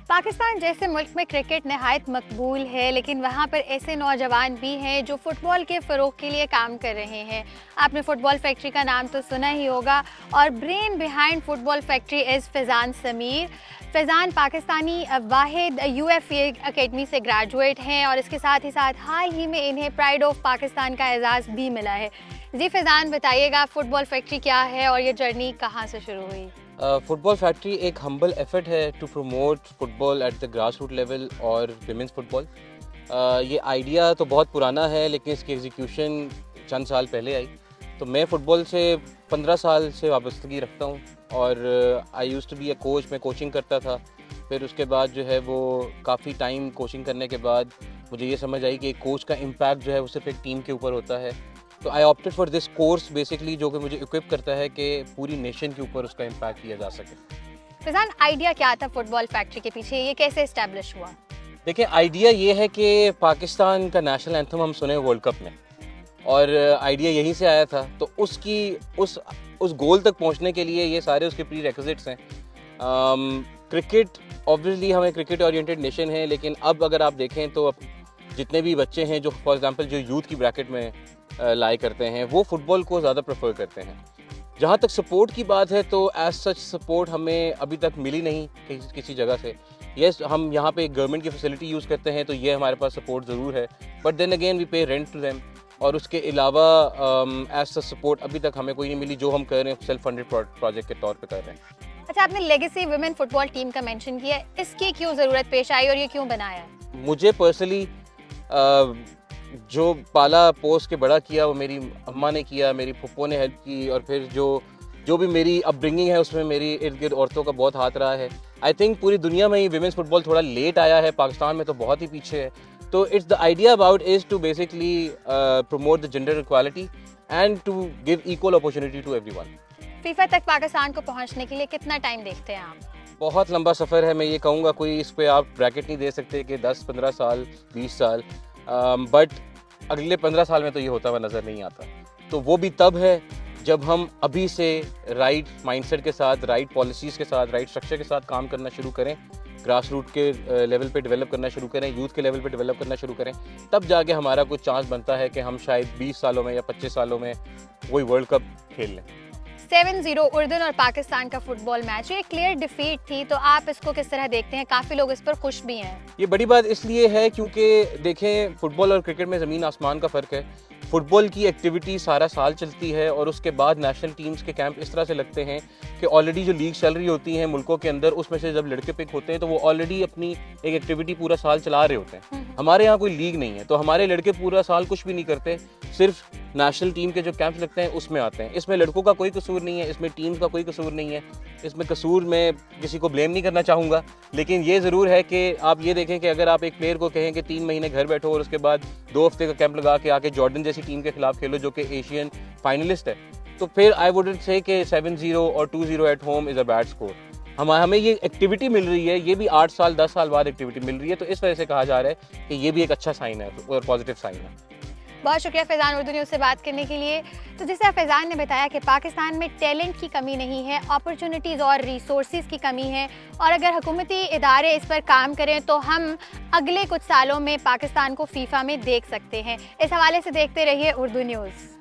पाकिस्तान जैसे मुल्क में क्रिकेट नहायत मकबूल है, लेकिन वहाँ पर ऐसे नौजवान भी हैं जो फ़ुटबॉल के फ़रोग़ के लिए काम कर रहे हैं। आपने फ़ुटबॉल फैक्ट्री का नाम तो सुना ही होगा और brain behind football factory is Faizan Sameer. Faizan Pakistani Wahid UFA academy से ग्रेजुएट हैं और इसके साथ ही साथ हाल ही में इन्हें प्राइड ऑफ पाकिस्तान का एजाज़ भी मिला है। जी फैज़ान, बताइएगा फ़ुटबॉल फैक्ट्री क्या है और ये जर्नी कहाँ से शुरू हुई? फुटबॉल फैक्ट्री एक हम्बल एफर्ट है to promote football at the grass root level और विमेंस फुटबॉल। ये आइडिया तो बहुत पुराना है लेकिन इसकी एग्जीक्यूशन चंद साल पहले आई। तो मैं फ़ुटबॉल से 15 साल से वाबस्तगी रखता हूँ और I used to be a coach, मैं कोचिंग करता था। फिर उसके बाद जो है वो काफ़ी टाइम कोचिंग करने के बाद मुझे ये समझ आई कि एक कोच का इम्पैक्ट जो है वो सिर्फ एक टीम के ऊपर होता है। तो I opted for this course basically, जो कि मुझे इक्विप करता है कि पूरी नेशन के ऊपर उसका इम्पैक्ट किया जा सके। फैज़ान, आइडिया क्या था फुटबॉल फैक्ट्री के पीछे, ये कैसे इस्टेब्लिश हुआ? देखिए, आइडिया ये है कि पाकिस्तान का नेशनल एंथम हम सुने वर्ल्ड कप में, और आइडिया यहीं से आया था। तो उस गोल तक पहुंचने के लिए ये सारे उसके प्री रेक्विजिट्स हैं। क्रिकेट ऑब्वियसली हमें क्रिकेट ओरिएंटेड नेशन है, लेकिन अब अगर आप देखें तो अब जितने भी बच्चे हैं जो फॉर एग्जांपल जो यूथ की ब्रैकेट में लाई करते हैं, वो फुटबॉल को ज़्यादा प्रेफर करते हैं। जहाँ तक सपोर्ट की बात है तो एज सच सपोर्ट हमें अभी तक मिली नहीं किसी जगह से। यस, हम यहाँ पे गवर्नमेंट की फैसिलिटी यूज़ करते हैं तो ये हमारे पास सपोर्ट ज़रूर है, बट देन अगेन वी पे रेंट टू देम। और उसके अलावा एज सच सपोर्ट अभी तक हमें कोई नहीं मिली जो हम कर रहे हैं सेल्फ फंडेड प्रोजेक्ट के तौर पे कर रहे हैं। अच्छा, आपने लेगेसी वुमेन फुटबॉल टीम का मेंशन किया, इसकी क्यों ज़रूरत पेश आई और ये क्यों बनाया? मुझे पर्सनली जो पाला पोस के बड़ा किया वो मेरी अम्मा ने किया, मेरी फुप्पो ने हेल्प की, और फिर जो भी मेरी अपब्रिंगिंग है उसमें मेरी इर्द गिर्द औरतों का बहुत हाथ रहा है। आई थिंक पूरी दुनिया में ही विमेंस फुटबॉल थोड़ा लेट आया है, पाकिस्तान में तो बहुत ही पीछे है। तो it's the idea about is to basically promote the gender equality and to give equal opportunity to everyone. FIFA तक पाकिस्तान को पहुंचने के लिए कितना टाइम देखते हैं आप? बहुत लंबा सफ़र है। मैं ये कहूँगा कोई इस पर आप ब्रैकेट नहीं दे सकते कि 10-15 साल 20 साल, बट अगले 15 साल में तो ये होता हुआ नज़र नहीं आता। तो वो भी तब है जब हम अभी से राइट माइंडसेट के साथ, राइट पॉलिसीज़ के साथ, राइट स्ट्रक्चर के साथ काम करना शुरू करें, ग्रास रूट के लेवल पे डेवलप करना शुरू करें, यूथ के लेवल पे डेवलप करना शुरू करें, तब जाके हमारा कुछ चांस बनता है कि हम शायद 20 सालों में या 25 सालों में वही वर्ल्ड कप खेल लें। 7-0 उर्दन और पाकिस्तान का फुटबॉल मैच, ये क्लियर डिफीट थी, तो आप इसको किस तरह देखते हैं? काफ़ी लोग इस पर खुश भी हैं। ये बड़ी बात इसलिए है क्योंकि देखें, फुटबॉल और क्रिकेट में ज़मीन आसमान का फ़र्क है। फुटबॉल की एक्टिविटी सारा साल चलती है और उसके बाद नेशनल टीम्स के कैंप इस तरह से लगते हैं कि ऑलरेडी जो लीग चल रही होती हैं मुल्कों के अंदर, उसमें से जब लड़के पिक होते हैं तो वो ऑलरेडी अपनी एक एक्टिविटी पूरा साल चला रहे होते हैं। हमारे यहाँ कोई लीग नहीं है, तो हमारे लड़के पूरा साल कुछ भी नहीं करते, सिर्फ नेशनल टीम के जो कैंप्स लगते हैं उसमें आते हैं। इसमें लड़कों का कोई कसूर नहीं है, इसमें टीम का कोई कसूर नहीं है, इसमें कसूर मैं किसी को ब्लेम नहीं करना चाहूँगा। लेकिन ये ज़रूर है कि आप ये देखें कि अगर आप एक प्लेयर को कहें कि 3 महीने घर बैठो और उसके बाद 2 हफ्ते का कैंप लगा के आके जॉर्डन जैसी टीम के खिलाफ खेलो जो कि एशियन फाइनलिस्ट है, तो फिर आई वुडंट से कि 7-0 और 2-0 at home is a bad score. हमें ये एक्टिविटी मिल रही है, ये भी 8 साल 10 साल बाद एक्टिविटी मिल रही है, तो इस वजह से कहा जा रहा है कि ये भी एक अच्छा साइन है और पॉजिटिव साइन है। बहुत शुक्रिया फैज़ान उर्दू न्यूज़ से बात करने के लिए। तो जैसे फैज़ान ने बताया कि पाकिस्तान में टैलेंट की कमी नहीं है, अपॉर्चुनिटीज़ और रिसोर्सेज की कमी है, और अगर हुकूमती इदारे इस पर काम करें तो हम अगले कुछ सालों में पाकिस्तान को फीफा में देख सकते हैं। इस हवाले से देखते रहिए उर्दू न्यूज़।